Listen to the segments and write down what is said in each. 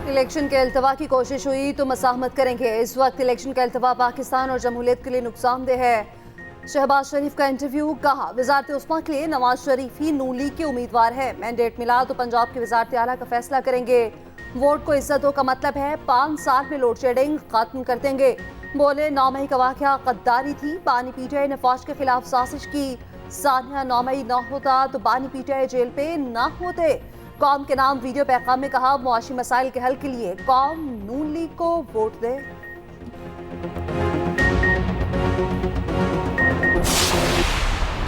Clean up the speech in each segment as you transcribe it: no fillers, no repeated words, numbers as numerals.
Election के अल्तवा की कोशिश हुई तो मसाहमत करेंगे। इस वक्त इलेक्शन का अल्तवा पाकिस्तान और जमहूरियत के लिए नुकसानदेह है। शहबाज शरीफ का इंटरव्यू, कहा वजारत उस्मा के लिए नवाज शरीफ ही नून लीग के उम्मीदवार है। मैंडेट मिला तो पंजाब की वजारत आला का फैसला करेंगे। वोट को इज्जत हो का मतलब है 5 साल में लोड शेडिंग खत्म कर देंगे। बोले 9 मई का वाकया गद्दारी थी, बानी पीटीआई ने फौज के खिलाफ साजिश की। सानिया 9 मई न होता तो बानी पीटीआई जेल पे न होते। कौम के नाम वीडियो पैगाम में कहा मुआशी मसाइल के हल के लिए कौम नून लीग को वोट दे।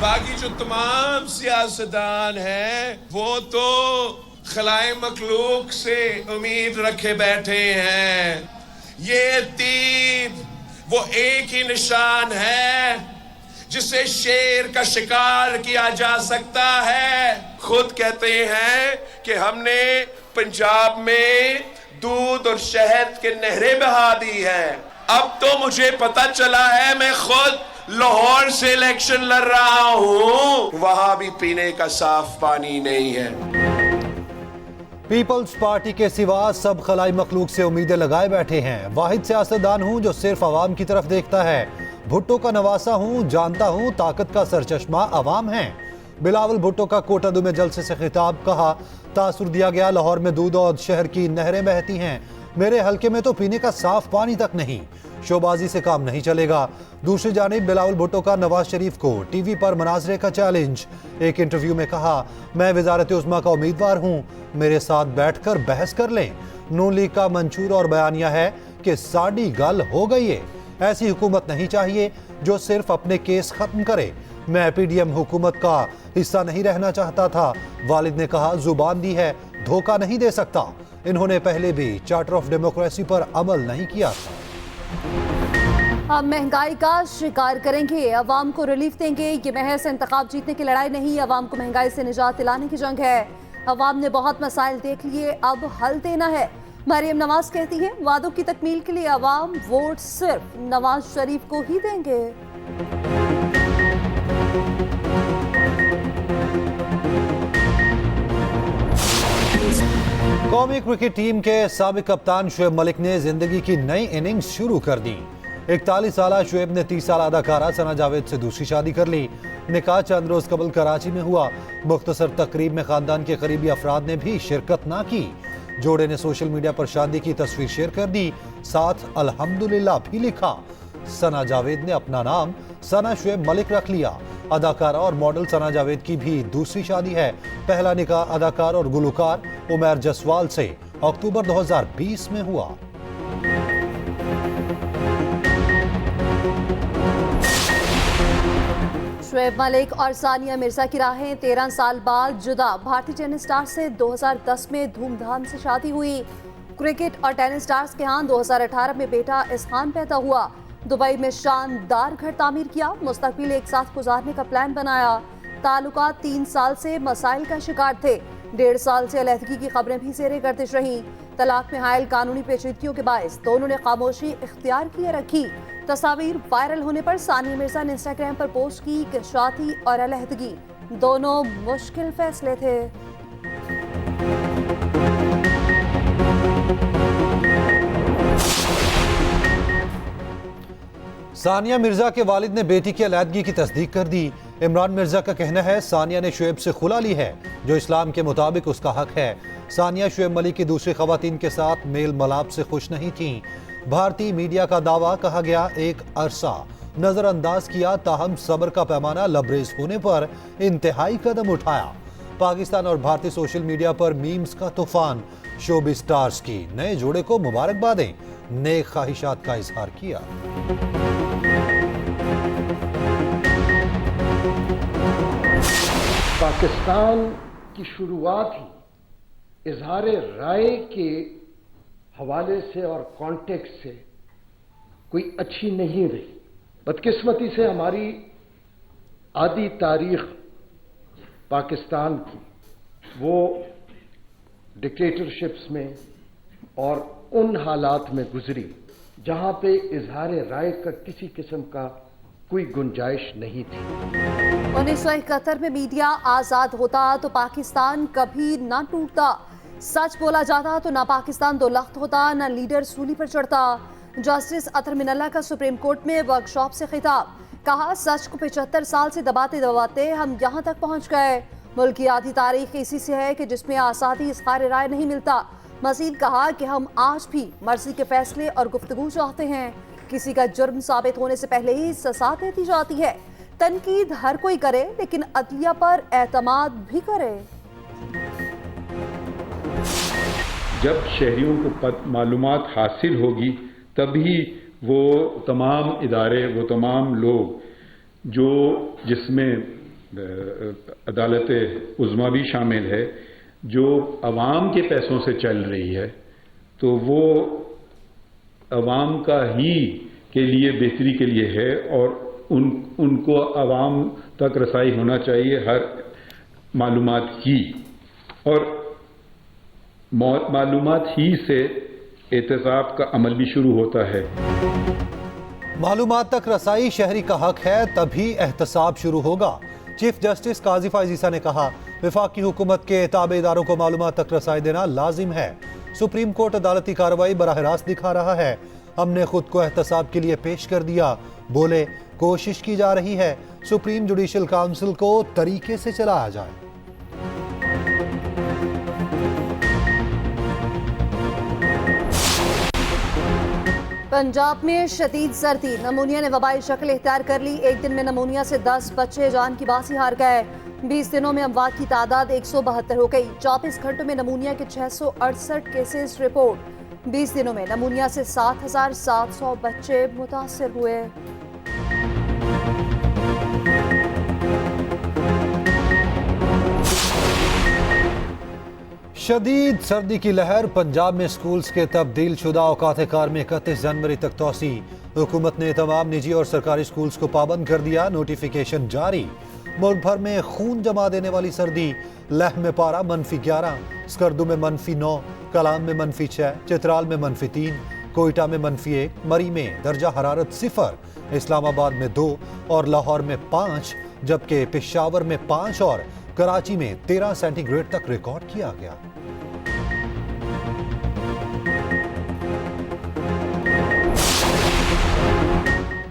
बाकी जो तमाम सियासतदान हैं वो तो खलाए मखलूक से उम्मीद रखे बैठे हैं। ये तीर वो एक ही निशान है जिसे शेर का शिकार किया जा सकता है। खुद कहते हैं कि हमने पंजाब में दूध और शहद के नहरें बहा दी है। अब तो मुझे पता चला है, मैं खुद लाहौर से इलेक्शन लड़ रहा हूं, वहां भी पीने का साफ पानी नहीं है। पीपल्स पार्टी के सिवा सब खलाई मखलूक से उम्मीदें लगाए बैठे हैं। वाहिद सियासतदान हूं जो सिर्फ अवाम की तरफ देखता है। भुट्टो का नवासा हूं, जानता हूं ताकत का सरचश्मा अवाम है। बिलावल भुट्टो का कोटादू में जलसे से खिताब, कहा तासुर दिया गया लाहौर में दूध और शहर की नहरें बहती हैं, मेरे हलके में तो पीने का साफ पानी तक नहीं। शोबाजी से काम नहीं चलेगा। दूसरी जानिब बिलावल भुट्टो का नवाज शरीफ को टीवी पर मनाजरे का चैलेंज। एक इंटरव्यू में कहा मैं वजारत उस्मा का उम्मीदवार हूं, मेरे साथ बैठकर बहस कर लें। नून लीग का मंशूर और बयानिया है कि साड़ी गल हो गई है। ऐसी हुकूमत नहीं चाहिए जो सिर्फ अपने केस खत्म करे। मैं पीडीएम हुकूमत का हिस्सा नहीं रहना चाहता था। वालिद ने कहा जुबान दी है, धोखा नहीं दे सकता। इन्होंने पहले भी चार्टर ऑफ डेमोक्रेसी पर अमल नहीं किया था। अब महंगाई का शिकार करेंगे, अवाम को रिलीफ देंगे। ये महज इंतखाब जीतने की लड़ाई नहीं, अवाम को महंगाई से निजात दिलाने की जंग है। अवाम ने बहुत मसाइल देख लिए, अब हल देना है। मरियम नवाज कहती हैं वादों की तकमील के लिए अवाम वोट सिर्फ नवाज शरीफ को ही देंगे। कौमी क्रिकेट टीम के साबिक कप्तान शुएब मलिक ने जिंदगी की नई इनिंग्स शुरू कर दी। 41 साल शुएब ने 30 साल अदाकारा सना जावेद से दूसरी शादी कर ली। निकाह चंद रोज कबल कराची में हुआ। मुख्तसर तकरीब में खानदान के करीबी अफराद ने भी शिरकत ना की। जोड़े ने सोशल मीडिया पर शादी की तस्वीर शेयर कर दी, साथ अल्हम्दुलिल्लाह भी लिखा। सना जावेद ने अपना नाम सना शुएब मलिक रख लिया। अदाकारा और मॉडल सना जावेद की भी दूसरी शादी है। पहला निकाह अदाकार और गुलकार उमैर जसवाल से अक्टूबर 2020 में हुआ। शुएब मलिक और सानिया मिर्जा की राहें 13 साल बाद जुदा। भारतीय टेनिस स्टार से 2010 में धूमधाम से शादी हुई। क्रिकेट और टेनिस स्टार्स के यहाँ 2018 में बेटा इसहान पैदा हुआ। दुबई में शानदार घर तामीर किया। मुस्तकबिल एक साथ गुजारने का प्लान बनाया। ताल्लुकात 3 साल से मसाइल का शिकार थे। 1.5 साल से अलहदगी की खबरें भी ज़ेरे गर्दिश रहीं। तलाक में हायल कानूनी पेचीदगियों के बायस दोनों ने खामोशी इख्तियार किए रखी। तस्वीर वायरल होने पर सानिया मिर्जा ने इंस्टाग्राम पर पोस्ट की कि शादी और अलहदगी दोनों मुश्किल फैसले थे। सानिया मिर्जा के वालिद ने बेटी की अलहदगी की तस्दीक कर दी। इमरान मिर्जा का कहना है सानिया ने शुएब से खुला ली है, जो इस्लाम के मुताबिक उसका हक है। सानिया शुएब मलिक की दूसरी खवातीन के साथ मेल मलाप से खुश नहीं थीं। भारतीय मीडिया का दावा, कहा गया एक अरसा नजरअंदाज किया, ताहम सब्र का पैमाना लबरेज होने पर इंतहाई कदम उठाया। पाकिस्तान और भारतीय सोशल मीडिया पर मीम्स का तूफान। शोबी स्टार्स की नए जोड़े को मुबारकबादें, नेक ख्वाहिशात का इजहार किया। पाकिस्तान की शुरुआत ही इजहार राय के हवाले से और कॉन्टेक्स्ट से कोई अच्छी नहीं रही। बदकिस्मती से हमारी आधी तारीख पाकिस्तान की वो डिक्टेटरशिप्स में और उन हालात में गुजरी जहां पे इजहार राय का किसी किस्म का कोई गुंजाइश नहीं थी। 1971 में मीडिया आजाद होता तो पाकिस्तान कभी ना टूटता। सच बोला जाता तो ना पाकिस्तान दो लख्त होता, ना लीडर सूली पर चढ़ता। जस्टिस अतर मिनल्ला का सुप्रीम कोर्ट में वर्कशॉप से खिताब, कहा सच को 75 साल से दबाते दबाते हम यहाँ तक पहुँच गए। मुल्क की आधी तारीख इसी से है कि जिसमें आज़ादी इज़हार राय नहीं मिलता। मजीद कहा कि हम आज भी मर्जी के फैसले और गुफ्तगू चाहते हैं। किसी का जुर्म साबित होने से पहले ही सजा दे दी जाती है। तनकीद हर कोई करे, लेकिन अदलिया पर एतमाद भी करे। जब शहरियों को मालूमात हासिल होगी तभी वो तमाम इदारे, वो तमाम लोग जो जिसमें अदालत उज़्मा भी शामिल है, जो अवाम के पैसों से चल रही है, तो वो अवाम का ही के लिए बेहतरी के लिए है और उनको अवाम तक रसाई होना चाहिए हर मालूमात की, और मालूमात ही से एहतसाब का अमल भी शुरू होता है। मालूमात तक रसाई शहरी का हक है, तभी एहतसाब शुरू होगा। चीफ जस्टिस काजी फायज ईसा ने कहा, वफाकी हुकूमत के ताबेदारों को मालूमात तक रसाई देना लाजिम है। सुप्रीम कोर्ट अदालती कार्रवाई बराह रास्त दिखा रहा है। हमने खुद को एहतसाब के लिए पेश कर दिया। बोले कोशिश की जा रही है सुप्रीम जुडिशल काउंसिल को तरीके से चलाया जाए। पंजाब में शदीद सर्दी, नमूनिया ने वबाई शक्ल इख्तियार कर ली। एक दिन में नमूनिया से 10 बच्चे जान की बाजी हार गए। 20 दिनों में अमवात की तादाद 172 हो गई। 24 घंटों में नमूनिया के 668 केसेस रिपोर्ट। 20 दिनों में नमूनिया से 7,700 बच्चे मुतासिर हुए। शदीद सर्दी की लहर, पंजाब में स्कूल्स के तब्दील शुदा औकात कार में 31 जनवरी तक तोसी। हुकूमत ने तमाम निजी और सरकारी स्कूल्स को पाबंद कर दिया। नोटिफिकेशन जारी। मुल्क भर में खून जमा देने वाली सर्दी। लह में पारा -11, स्कर्दू में -9, कलाम में -6, चित्राल में -3, कोयटा में -1, मरी में दर्जा हरारत 0, इस्लामाबाद में 2 और लाहौर में 5, जबकि पेशावर में 5 और कराची में 13 सेंटीग्रेड तक रिकॉर्ड किया गया।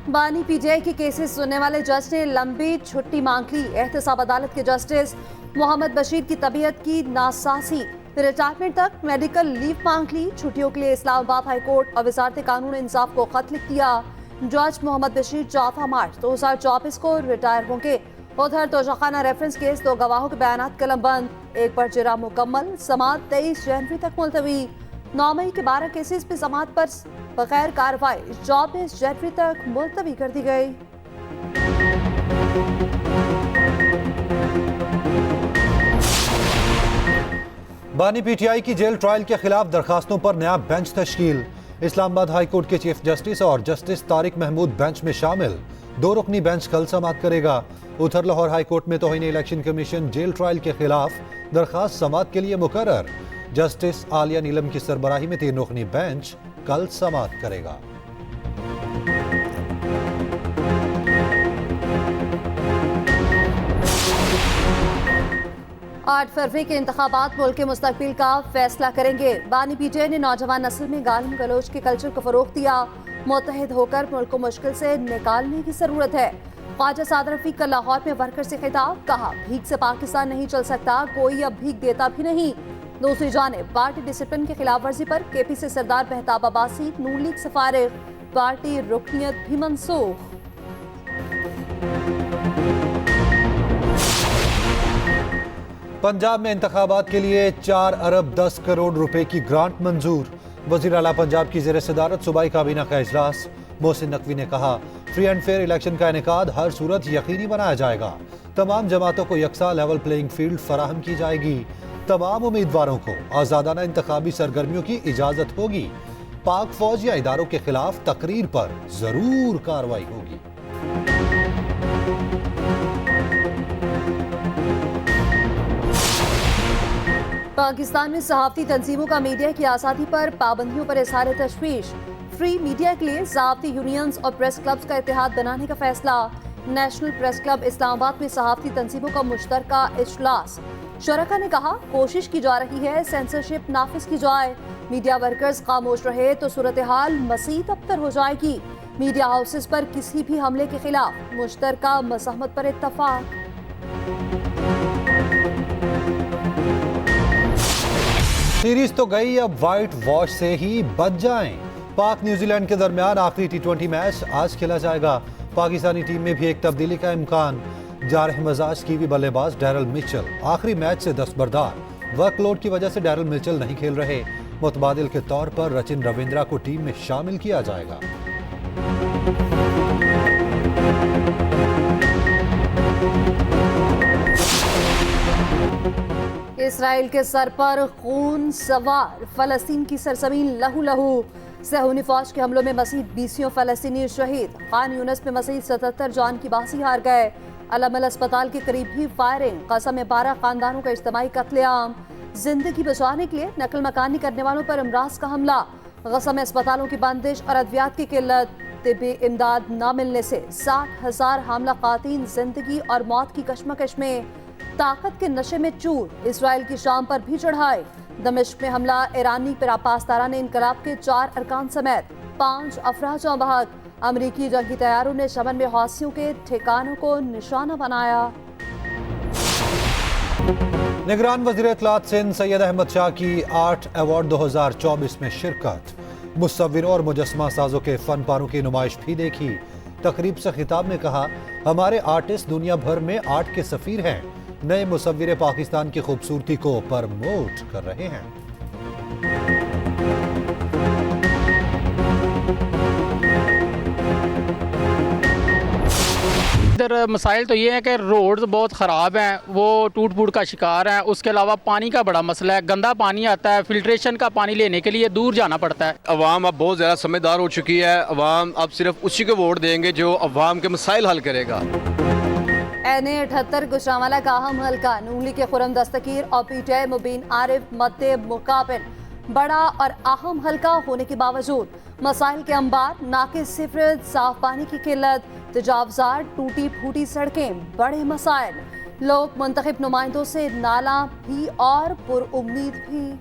बानी पीजीआई के केसेस सुनने वाले जज ने लंबी छुट्टी मांग ली। एहतसाब अदालत के जस्टिस मोहम्मद बशीर की तबीयत की नासासी, रिटायरमेंट तक मेडिकल लीव मांग ली। छुट्टियों के लिए इस्लामाबाद हाई कोर्ट और वजारत कानून इंसाफ को खत लिख दिया। जज मोहम्मद बशीर 4 मार्च 2024 को रिटायर होंगे। उधर तोशाखाना रेफरेंस केस 2 गवाहों के बयान कलमबंद। एक पर जिरा मुकम्मल, समात 23 जनवरी तक मुलतवी। 9 मई के 12 केसेस पे समात पर बगैर कार्रवाई 24 जनवरी तक मुलतवी कर दी गई। बानी पीटीआई की जेल ट्रायल के खिलाफ दरखास्तों पर नया बेंच तश्कील। इस्लामाबाद हाई कोर्ट के चीफ जस्टिस और जस्टिस तारिक महमूद बेंच में शामिल। 2 रुकनी बेंच कल समाअत करेगा। उधर लाहौर हाई कोर्ट में तौहीन इलेक्शन कमीशन जेल ट्रायल के खिलाफ दरखास्त समाअत के लिए मुकर्रर। जस्टिस आलिया नीलम की सरबराही में 3 रुकनी बेंच कल समाअत करेगा। 8 फरवरी के इंतखाबात मुल्क के मुस्तकबिल का फैसला करेंगे। बानी पीटीआई ने नौजवान नस्ल में गालिम गलोच के कल्चर को फरोग दिया। मुत्तहिद होकर मुल्क को मुश्किल से निकालने की जरूरत है। ख्वाजा सादर रफीक का लाहौर में वर्कर से खिताब, कहा भीख से पाकिस्तान नहीं चल सकता, कोई अब भीख देता भी नहीं। दूसरी जानिब पार्टी डिसिप्लिन की खिलाफ वर्जी पर केपी से सरदार मेहताब अब्बासी नून लीग से फारिग, पार्टी रुकनियत भी मंसूख। पंजाब में इंतखाबात के लिए 4 अरब 10 करोड़ रुपए की ग्रांट मंजूर। वज़ीर आला पंजाब की ज़ेर सदारत सूबाई काबीना का इजलास। मोहसिन नकवी ने कहा, फ्री एंड फेयर इलेक्शन का इनेकाद हर सूरत यकीनी बनाया जाएगा। तमाम जमातों को यकसा लेवल प्लेइंग फील्ड फराहम की जाएगी। तमाम उम्मीदवारों को आज़ादाना इंतखाबी सरगर्मियों की इजाज़त होगी। पाक फौज या इदारों के खिलाफ तकरीर पर जरूर कार्रवाई होगी। पाकिस्तान में सहाफ़ती तंजीमों का मीडिया की आज़ादी पर पाबंदियों पर इज़हार तशवीश। फ्री मीडिया के लिए ज़ाब्ती यूनियंस और प्रेस क्लब्स का इत्तेहाद बनाने का फैसला। नेशनल प्रेस क्लब इस्लामाबाद में सहाफ़ती तंजीमों का मुश्तरका इजलास। शुरका ने कहा, कोशिश की जा रही है सेंसरशिप नाफिज की जाए। मीडिया वर्कर्स खामोश रहे तो सूरत हाल मज़ीद अबतर हो जाएगी। मीडिया हाउसेस पर किसी भी हमले के खिलाफ मुश्तरका मज़ाहमत पर इत्तफाक। सीरीज तो गई, अब व्हाइट वॉश से ही बच जाएं। पाक न्यूजीलैंड के दरमियान आखिरी टी20 मैच आज खेला जाएगा। पाकिस्तानी टीम में भी एक तब्दीली का इम्कान। जारह मजाज की भी बल्लेबाज डैरल मिचेल आखिरी मैच से दस्तबरदार। वर्कलोड की वजह से डैरल मिचेल नहीं खेल रहे। मुतबादिल के तौर पर रचिन रविंद्रा को टीम में शामिल किया जाएगा। इसराइल के सर पर खून सवार फ़लस्तीन की सरजमीन लहू लहू। सहूनी फौज के हमलों में मज़ीद 20 फ़लस्तीनी शहीद। खान यूनिस में मज़ीद 77 जान की बाजी हार गए। अलमल अस्पताल के करीब भी फायरिंग। क़सम में 12 खानदानों का इज्तिमाई कत्लेआम। जिंदगी बचाने के लिए नकल मकानी करने वालों पर अमराज का हमला। ग़सम अस्पतालों की बंदिश और अद्वियात की किल्लत। तिब्बी इमदाद न मिलने से 60,000 हामला ख़ातीन जिंदगी और मौत की कशमकश में। ताकत के नशे में चूर। इसराइल की शाम पर भी चढ़ाए। दमिश्क में हमला। ईरानी पासदारान इनकलाब के 4 अरकान समेत 5 अफराद जाँ बहक। अमरीकी जंगी तैयारों ने शमन में हौसियों के ठिकानों को निशाना बनाया। निगरान वज़ीर इत्तलात सिंध सैयद अहमद शाह की आर्ट अवार्ड 2024 में शिरकत। मुसव्विरों और मुजस्मा साजों के फन पारों की नुमाइश भी देखी। तकरीब से खिताब में कहा, हमारे आर्टिस्ट दुनिया भर में आर्ट के सफीर हैं। नए मुसव्विर पाकिस्तान की खूबसूरती को प्रमोट कर रहे हैं। इधर मसाइल तो ये है कि रोड्स बहुत ख़राब हैं, वो टूट फूट का शिकार हैं। उसके अलावा पानी का बड़ा मसला है। गंदा पानी आता है, फिल्ट्रेशन का पानी लेने के लिए दूर जाना पड़ता है। अवाम अब बहुत ज़्यादा समझदार हो चुकी है। अवाम अब सिर्फ उसी को वोट देंगे जो अवाम के मसाइल हल करेगा। NA 78 गुजरांवाला का अहम हल्का। नूली के खुरम दस्तगीर और PTI मुबीन आरिफ मद्दे मुकाबिल। बड़ा और अहम हल्का होने के बावजूद मसाइल के अंबार। नाकिस सिफर, साफ पानी की किल्लत, तजावजात, टूटी फूटी सड़कें बड़े मसाइल। लोग मुंतखब नुमाइंदों से नाला भी और पुरउम्मीद भी।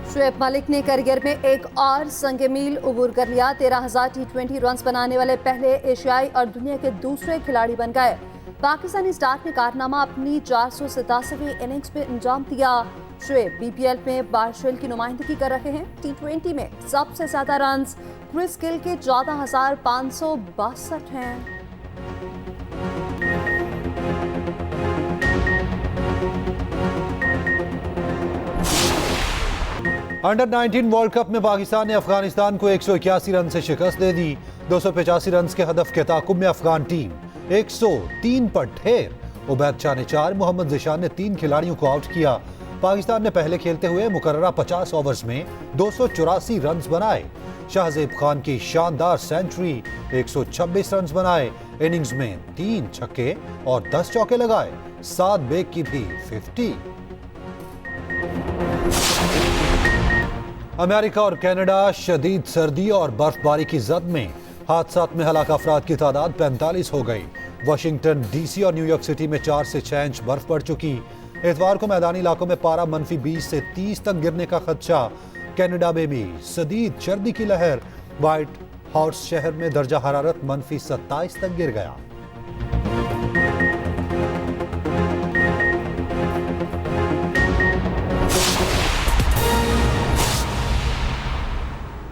शुएब मलिक ने करियर में एक और संग मील उबूर कर लिया। 13,000 T20 रन्स बनाने वाले पहले एशियाई और दुनिया के दूसरे खिलाड़ी बन गए। पाकिस्तानी स्टार ने कारनामा अपनी 487वीं इनिंग्स में अंजाम दिया। शुएब BPL में बारशेल की नुमाइंदगी कर रहे हैं। T20 में सबसे ज्यादा रन्स क्रिस गिल के 14,562 हैं। अंडर 19 वर्ल्ड कप में पाकिस्तान ने अफगानिस्तान को 181 रन से शिकस्त दे दी। 285 रन के हदफ के ताकुब में अफगान टीम 103 पर ढेर। उबैद शाह ने 4, मोहम्मद जिशान ने 3 खिलाड़ियों को आउट किया। पाकिस्तान ने पहले खेलते हुए मुकर्ररा 50 ओवर्स में 284 रन बनाए। शाहजेब खान की शानदार सेंचुरी, 126 रन बनाए। इनिंग्स में 3 छक्के और 10 चौके लगाए। 7 बेग की भी 50। अमेरिका और कनाडा शदीद सर्दी और बर्फबारी की जद में। हादसात में हलाक अफराद की तादाद 45 हो गई। वाशिंगटन DC और न्यूयॉर्क सिटी में 4 से 6 इंच बर्फ पड़ चुकी। इतवार को मैदानी इलाकों में पारा -20 से 30 तक गिरने का खदशा। कनाडा में भी शदीद सर्दी की लहर। व्हाइट हाउस शहर में दर्जा हरारत -27 तक गिर गया।